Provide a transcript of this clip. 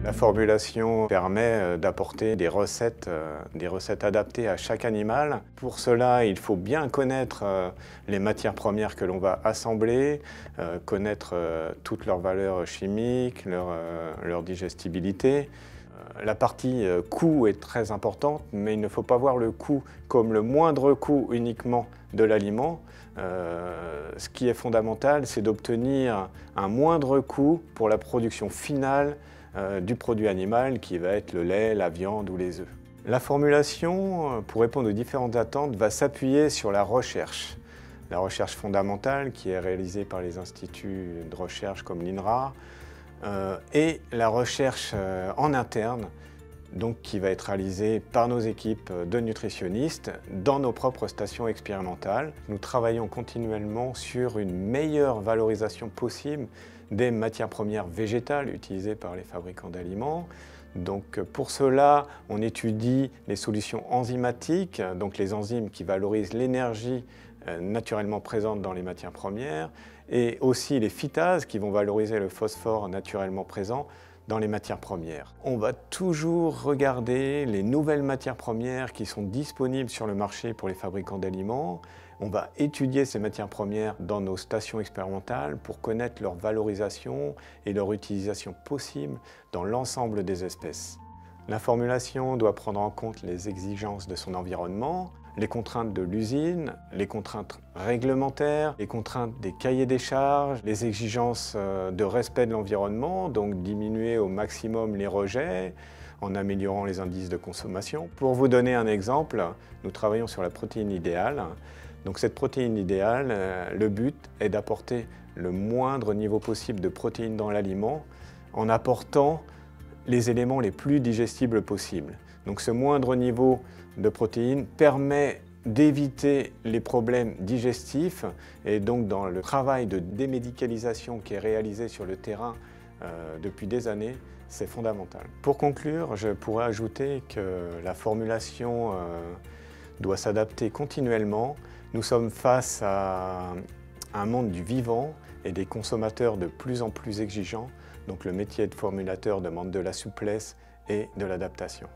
La formulation permet d'apporter des recettes adaptées à chaque animal. Pour cela, il faut bien connaître les matières premières que l'on va assembler, connaître toutes leurs valeurs chimiques, leur digestibilité. La partie coût est très importante, mais il ne faut pas voir le coût comme le moindre coût uniquement de l'aliment. Ce qui est fondamental, c'est d'obtenir un moindre coût pour la production finale du produit animal qui va être le lait, la viande ou les œufs. La formulation, pour répondre aux différentes attentes, va s'appuyer sur la recherche. La recherche fondamentale qui est réalisée par les instituts de recherche comme l'INRA et la recherche en interne, donc qui va être réalisée par nos équipes de nutritionnistes dans nos propres stations expérimentales. Nous travaillons continuellement sur une meilleure valorisation possible des matières premières végétales utilisées par les fabricants d'aliments. Donc pour cela, on étudie les solutions enzymatiques, donc les enzymes qui valorisent l'énergie naturellement présente dans les matières premières, et aussi les phytases qui vont valoriser le phosphore naturellement présent dans les matières premières. On va toujours regarder les nouvelles matières premières qui sont disponibles sur le marché pour les fabricants d'aliments. On va étudier ces matières premières dans nos stations expérimentales pour connaître leur valorisation et leur utilisation possible dans l'ensemble des espèces. La formulation doit prendre en compte les exigences de son environnement, les contraintes de l'usine, les contraintes réglementaires, les contraintes des cahiers des charges, les exigences de respect de l'environnement, donc diminuer au maximum les rejets en améliorant les indices de consommation. Pour vous donner un exemple, nous travaillons sur la protéine idéale. Donc cette protéine idéale, le but est d'apporter le moindre niveau possible de protéines dans l'aliment en apportant les éléments les plus digestibles possibles. Donc ce moindre niveau de protéines permet d'éviter les problèmes digestifs et donc dans le travail de démédicalisation qui est réalisé sur le terrain depuis des années, c'est fondamental. Pour conclure, je pourrais ajouter que la formulation doit s'adapter continuellement. Nous sommes face à un monde du vivant et des consommateurs de plus en plus exigeants. Donc le métier de formulateur demande de la souplesse et de l'adaptation.